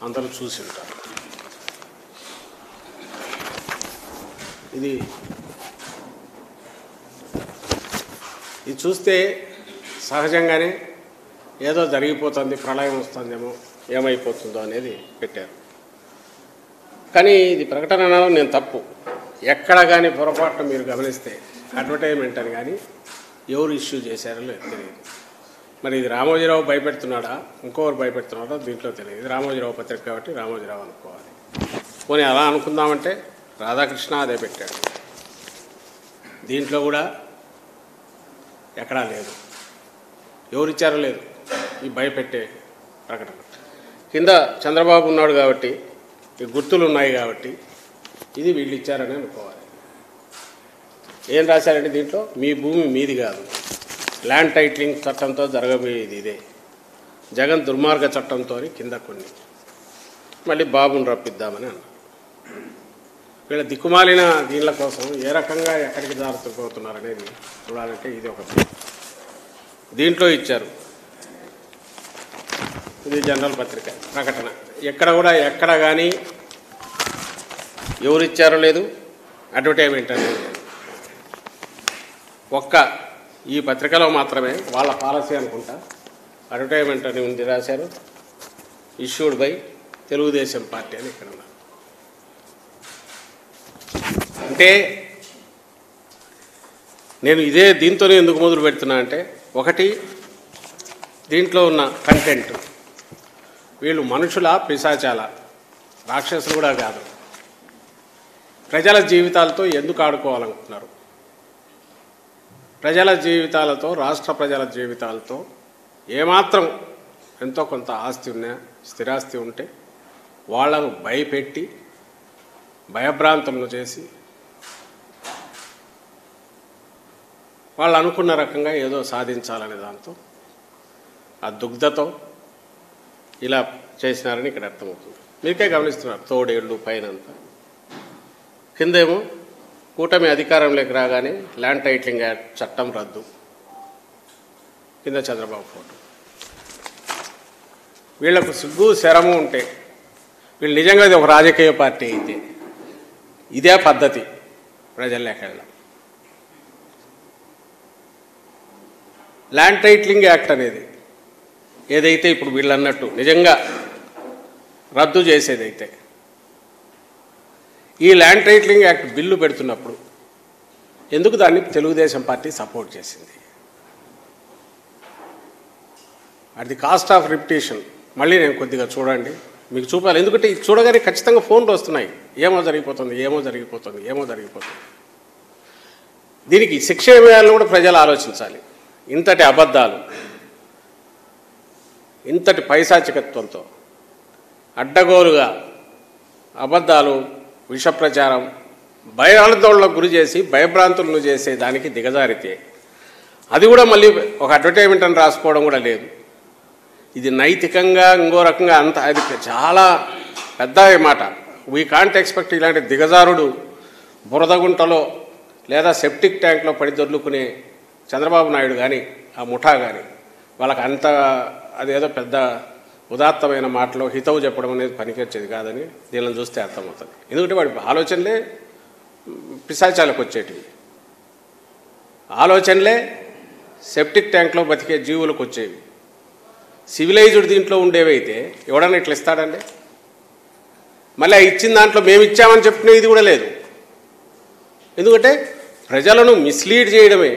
అందరూ చూసి ఉంటారు. ఇది చూస్తే సహజంగానే ఏదో జరిగిపోతుంది, ప్రళయం వస్తుందేమో, ఏమైపోతుందో అనేది పెట్టారు. కానీ ఇది ప్రకటన అనడం నేను తప్పు. ఎక్కడ కానీ పొరపాటున మీరు గమనిస్తే అడ్వర్టైజ్మెంట్ అని కానీ ఎవరు ఇష్యూ చేశారో తెలియదు. మరి ఇది రామోజీరావు భయపెడుతున్నాడా, ఇంకొకరు భయపెడుతున్నాడో దీంట్లో తెలియదు. ఇది రామోజీరావు పత్రిక కాబట్టి రామోజీరావు అనుకోవాలి. పోనీ అలా అనుకుందామంటే రాధాకృష్ణ అదే పెట్టాడు. దీంట్లో కూడా ఎక్కడా లేదు, ఎవరిచ్చారో లేదు ఈ భయపెట్టే ప్రకటన. కింద చంద్రబాబు ఉన్నాడు కాబట్టి, ఈ గుర్తులు ఉన్నాయి కాబట్టి ఇది వీళ్ళు ఇచ్చారని అనుకోవాలి. ఏం రాశారంటే దీంట్లో, మీ భూమి మీది కాదు, ల్యాండ్ టైటిలింగ్ చట్టంతో జరగబోయేది ఇదే, జగన్ దుర్మార్గ చట్టంతో కింద కొన్ని, మళ్ళీ బాబుని రప్పిద్దామని అన్నారు. వీళ్ళ దిక్కుమాలిన దీనిల కోసం ఏ రకంగా ఎక్కడికి జారుతుపోతున్నారు అనేది చూడాలంటే ఇది ఒక దీంట్లో ఇచ్చారు. ఇది జనరల్ పత్రిక ప్రకటన. ఎక్కడ కానీ ఎవరిచ్చారో లేదు, అడ్వర్టైజ్మెంట్ అనేది లేదు. ఒక్క ఈ పత్రికలో మాత్రమే వాళ్ళ పాలసీ అనుకుంటా అడ్వర్టైజ్మెంట్ అని ఉంది, రాశారు. ఇష్యూడ్ బై తెలుగుదేశం పార్టీ అని ఇక్కడ ఉన్నారు. అంటే నేను దీంతోనే ఎందుకు మొదలు పెడుతున్నా అంటే, ఒకటి దీంట్లో ఉన్న కంటెంట్, వీళ్ళు మనుషుల పిశాచాల, రాక్షసులు కూడా కాదు, ప్రజల జీవితాలతో ఎందుకు ఆడుకోవాలనుకుంటున్నారు, ప్రజల జీవితాలతో, రాష్ట్ర ప్రజల జీవితాలతో ఏమాత్రం ఎంతో కొంత ఆస్తి ఉన్నా, స్థిరాస్తి ఉంటే వాళ్ళను భయపెట్టి భయభ్రాంతులను చేసి వాళ్ళు అనుకున్న రకంగా ఏదో సాధించాలనే దాంతో, ఆ దుగ్ధతో ఇలా చేసినారని ఇక్కడ అర్థమవుతుంది. మీకే గమనిస్తున్నారు, తోడేళ్ళు పైనంతా, కిందేమో కూటమి అధికారంలోకి రాగానే ల్యాండ్ టైటిలింగ్ యాక్ట్ చట్టం రద్దు, కింద చంద్రబాబు ఫోటో. వీళ్లకు సిగ్గు శరము ఉంటే, వీళ్ళు నిజంగా ఇది ఒక రాజకీయ పార్టీ అయితే ఇదే పద్ధతి ప్రజల్లోకి వెళ్ళడం. ల్యాండ్ టైటిలింగ్ యాక్ట్ అనేది ఏదైతే ఇప్పుడు వీళ్ళు అన్నట్టు నిజంగా రద్దు చేసేదైతే, ఈ ల్యాండ్ టైటిలింగ్ యాక్ట్ బిల్లు పెడుతున్నప్పుడు ఎందుకు దాన్ని తెలుగుదేశం పార్టీ సపోర్ట్ చేసింది? అది కాస్ట్ ఆఫ్ రిపిటేషన్. మళ్ళీ నేను కొద్దిగా చూడండి, మీకు చూపాలి. ఎందుకంటే ఇది చూడగానే ఖచ్చితంగా ఫోన్లు వస్తున్నాయి, ఏమో జరిగిపోతుంది, ఏమో జరిగిపోతుంది, ఏమో జరిగిపోతుంది. దీనికి శిక్ష వేయాలని కూడా ప్రజలు ఆలోచించాలి. ఇంతటి అబద్ధాలు, ఇంతటి పైశాచికత్వంతో అడ్డగోలుగా అబద్ధాలు, విష ప్రచారం, భయాందోళనకు గురి చేసి భయభ్రాంతులను చేసే దానికి దిగజారితే, అది కూడా మళ్ళీ ఒక అడ్వర్టైజ్మెంట్ అని రాసుకోవడం కూడా లేదు. ఇది నైతికంగా ఇంకో రకంగా అంత, అది చాలా పెద్ద మాట. వీ కాంట్ ఎక్స్పెక్ట్ ఇలాంటి దిగజారుడు బురదగుంటలో లేదా సెప్టిక్ ట్యాంక్లో పడి దొర్లుకునే చంద్రబాబు నాయుడు కానీ ఆ ముఠా కానీ వాళ్ళకి అంత అదేదో పెద్ద ఉదాత్తమైన మాటలో హితవు చెప్పడం అనేది పనికొచ్చేది కాదని దీనిని చూస్తే అర్థమవుతుంది. ఎందుకంటే వాడి ఆలోచనలే పిశాచాలకు వచ్చేటివి, ఆలోచనలే సెప్టిక్ ట్యాంక్లో బతికే జీవులకు వచ్చేవి. సివిలైజ్డ్ దీంట్లో ఉండేవైతే ఎవడన్నా ఇట్లా ఇస్తాడండి? మళ్ళీ ఇచ్చిన దాంట్లో మేము ఇచ్చామని చెప్పిన ఇది కూడా లేదు. ఎందుకంటే ప్రజలను మిస్లీడ్ చేయడమే